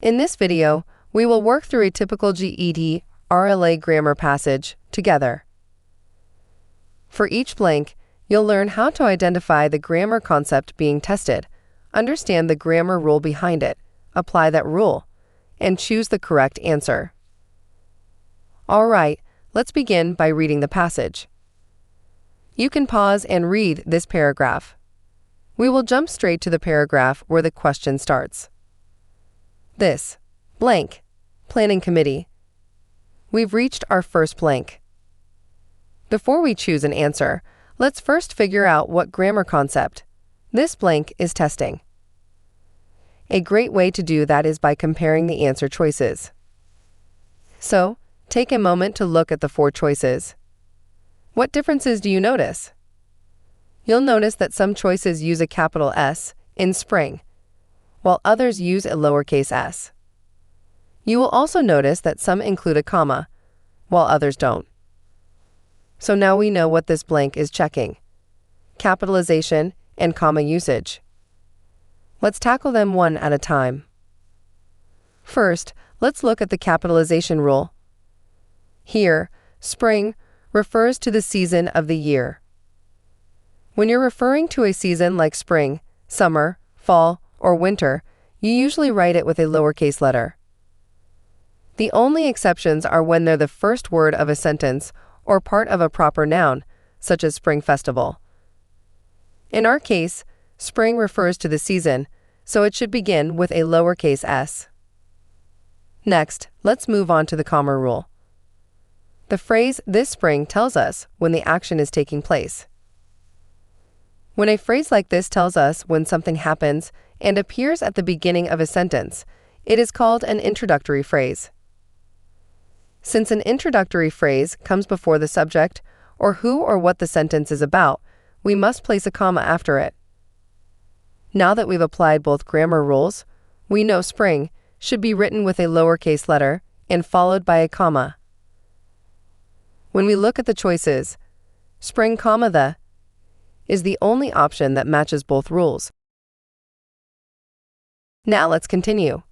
In this video, we will work through a typical GED RLA grammar passage together. For each blank, you'll learn how to identify the grammar concept being tested, understand the grammar rule behind it, apply that rule, and choose the correct answer. All right, let's begin by reading the passage. You can pause and read this paragraph. We will jump straight to the paragraph where the question starts. This blank planning committee. We've reached our first blank. Before we choose an answer, let's first figure out what grammar concept this blank is testing. A great way to do that is by comparing the answer choices. So, take a moment to look at the 4 choices. What differences do you notice? You'll notice that some choices use a capital S in spring, while others use a lowercase s. You will also notice that some include a comma, while others don't. So now we know what this blank is checking: capitalization and comma usage. Let's tackle them one at a time. First, let's look at the capitalization rule. Here, spring refers to the season of the year. When you're referring to a season like spring, summer, fall, or winter, you usually write it with a lowercase letter. The only exceptions are when they're the first word of a sentence or part of a proper noun, such as spring festival. In our case, spring refers to the season, so it should begin with a lowercase s. Next, let's move on to the comma rule. The phrase "this spring" tells us when the action is taking place. When a phrase like this tells us when something happens and appears at the beginning of a sentence, it is called an introductory phrase. Since an introductory phrase comes before the subject or who or what the sentence is about, we must place a comma after it. Now that we've applied both grammar rules, we know spring should be written with a lowercase letter and followed by a comma. When we look at the choices, spring, the is the only option that matches both rules. Now let's continue.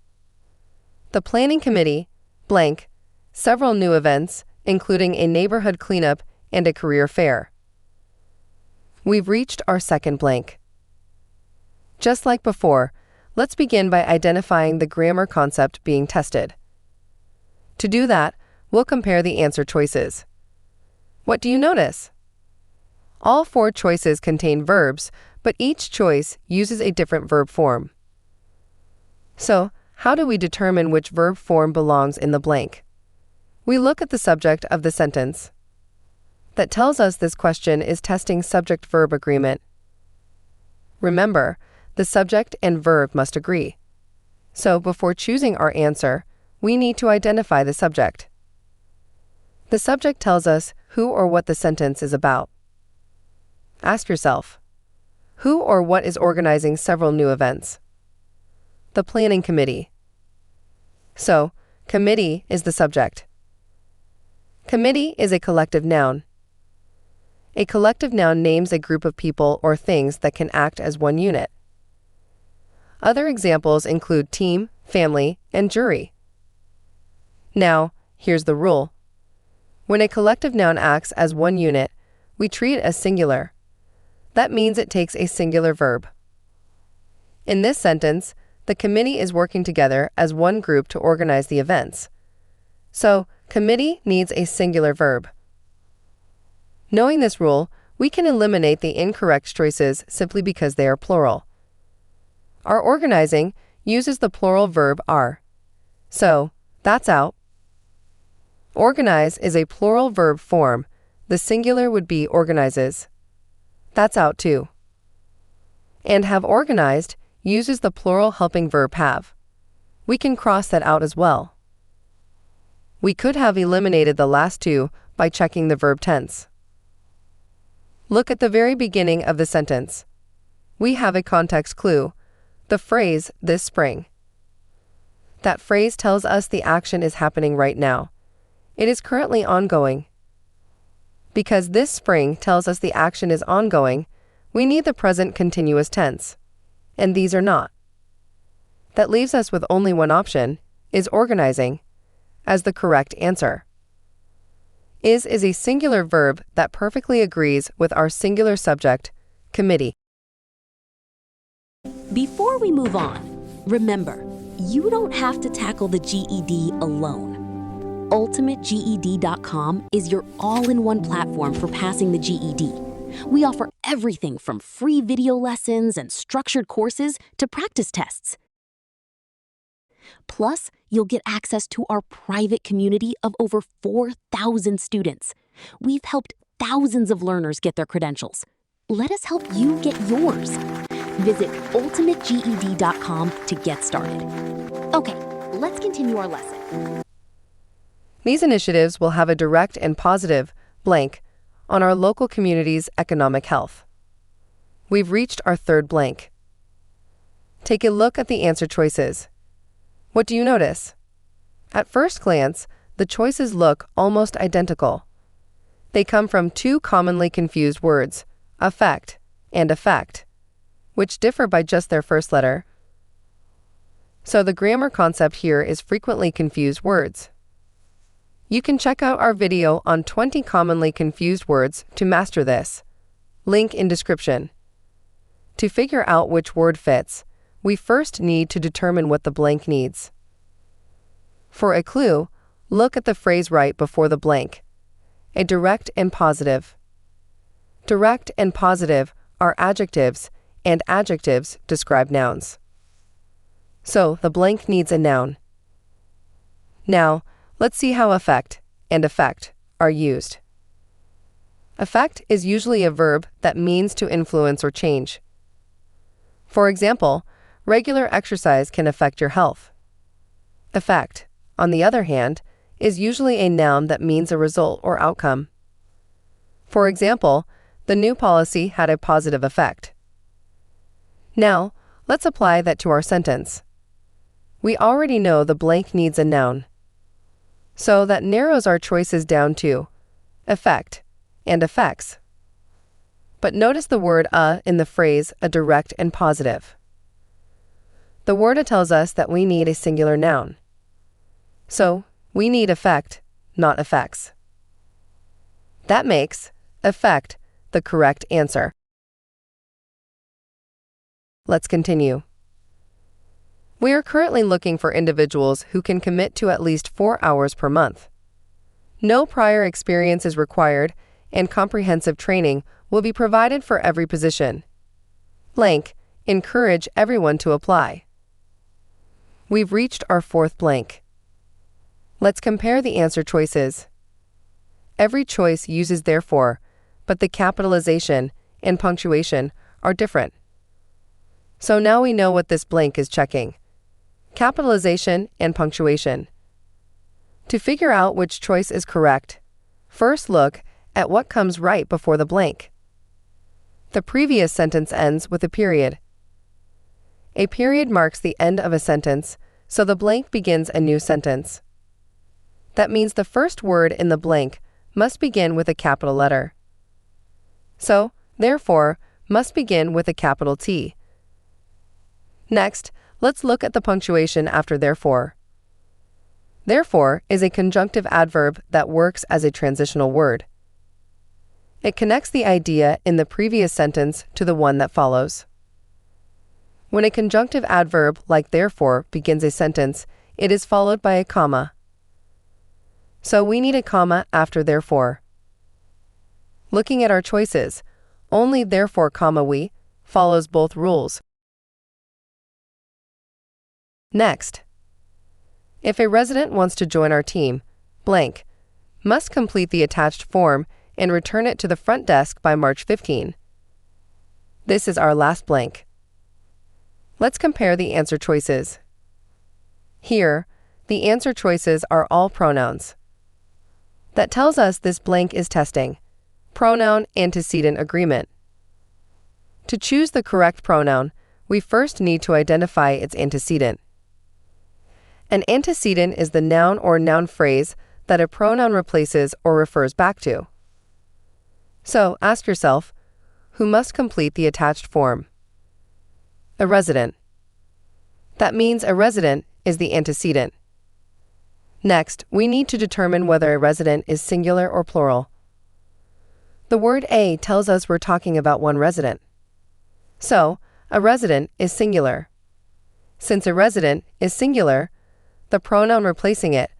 The planning committee, blank, several new events, including a neighborhood cleanup and a career fair. We've reached our second blank. Just like before, let's begin by identifying the grammar concept being tested. To do that, we'll compare the answer choices. What do you notice? All 4 choices contain verbs, but each choice uses a different verb form. So, how do we determine which verb form belongs in the blank? We look at the subject of the sentence. That tells us this question is testing Subject-Verb Agreement. Remember, the subject and verb must agree. So, before choosing our answer, we need to identify the subject. The subject tells us who or what the sentence is about. Ask yourself, who or what is organizing several new events? The planning committee. So, committee is the subject. Committee is a collective noun. A collective noun names a group of people or things that can act as one unit. Other examples include team, family, and jury. Now, here's the rule. When a collective noun acts as one unit, we treat it as singular. That means it takes a singular verb. In this sentence, the committee is working together as one group to organize the events. So, committee needs a singular verb. Knowing this rule, we can eliminate the incorrect choices simply because they are plural. Our organizing uses the plural verb are. So, that's out. Organize is a plural verb form. The singular would be organizes. That's out too. And have organized uses the plural helping verb have. We can cross that out as well. We could have eliminated the last 2 by checking the verb tense. Look at the very beginning of the sentence. We have a context clue, the phrase "this spring." That phrase tells us the action is happening right now. It is currently ongoing. Because this spring tells us the action is ongoing, we need the present continuous tense, and these are not. That leaves us with only one option, is organizing as the correct answer. Is a singular verb that perfectly agrees with our singular subject, committee. Before we move on, remember, you don't have to tackle the GED alone. UltimateGED.com is your all-in-one platform for passing the GED. We offer everything from free video lessons and structured courses to practice tests. Plus, you'll get access to our private community of over 4,000 students. We've helped thousands of learners get their credentials. Let us help you get yours. Visit ultimateged.com to get started. Okay, let's continue our lesson. These initiatives will have a direct and positive blank on our local community's economic health. We've reached our third blank. Take a look at the answer choices. What do you notice? At first glance, the choices look almost identical. They come from two commonly confused words, affect and effect, which differ by just their first letter. So the grammar concept here is frequently confused words. You can check out our video on 20 commonly confused words to master this. Link in description. To figure out which word fits, we first need to determine what the blank needs. For a clue, look at the phrase right before the blank. A direct and positive. Direct and positive are adjectives, and adjectives describe nouns. So the blank needs a noun. Now, let's see how affect and effect are used. Affect is usually a verb that means to influence or change. For example, regular exercise can affect your health. Effect, on the other hand, is usually a noun that means a result or outcome. For example, the new policy had a positive effect. Now, let's apply that to our sentence. We already know the blank needs a noun. So that narrows our choices down to effect and effects. But notice the word in the phrase a direct and positive. The word tells us that we need a singular noun. So we need effect, not effects. That makes effect the correct answer. Let's continue. We are currently looking for individuals who can commit to at least 4 hours per month. No prior experience is required, and comprehensive training will be provided for every position. Blank, encourage everyone to apply. We've reached our fourth blank. Let's compare the answer choices. Every choice uses therefore, but the capitalization and punctuation are different. So now we know what this blank is checking. Capitalization and punctuation. To figure out which choice is correct, first look at what comes right before the blank. The previous sentence ends with a period. A period marks the end of a sentence, so the blank begins a new sentence. That means the first word in the blank must begin with a capital letter. So, therefore, must begin with a capital T. Next, let's look at the punctuation after therefore. Therefore is a conjunctive adverb that works as a transitional word. It connects the idea in the previous sentence to the one that follows. When a conjunctive adverb like therefore begins a sentence, it is followed by a comma. So we need a comma after therefore. Looking at our choices, only therefore comma we follows both rules. Next, if a resident wants to join our team, blank, must complete the attached form and return it to the front desk by March 15. This is our last blank. Let's compare the answer choices. Here, the answer choices are all pronouns. That tells us this blank is testing Pronoun-Antecedent Agreement. To choose the correct pronoun, we first need to identify its antecedent. An antecedent is the noun or noun phrase that a pronoun replaces or refers back to. So, ask yourself, who must complete the attached form? A resident. That means a resident is the antecedent. Next, we need to determine whether a resident is singular or plural. The word a tells us we're talking about one resident. So, a resident is singular. Since a resident is singular, the pronoun replacing it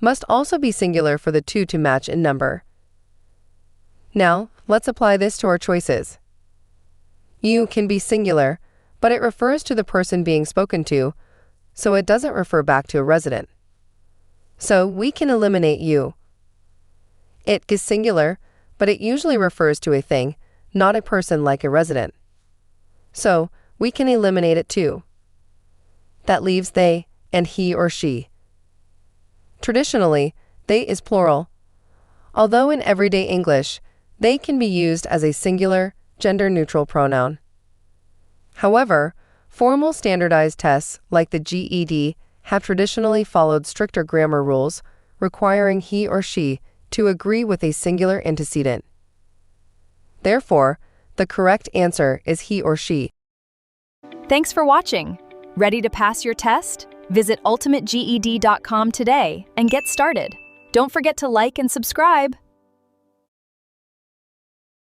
must also be singular for the two to match in number. Now, let's apply this to our choices. You can be singular, but it refers to the person being spoken to, so it doesn't refer back to a resident. So we can eliminate you. It is singular, but it usually refers to a thing, not a person like a resident. So we can eliminate it too. That leaves they and he or she. Traditionally, they is plural. Although in everyday English, they can be used as a singular, gender-neutral pronoun. However, formal standardized tests like the GED have traditionally followed stricter grammar rules requiring he or she to agree with a singular antecedent. Therefore, the correct answer is he or she. Thanks for watching. Ready to pass your test? Visit ultimateged.com today and get started. Don't forget to like and subscribe.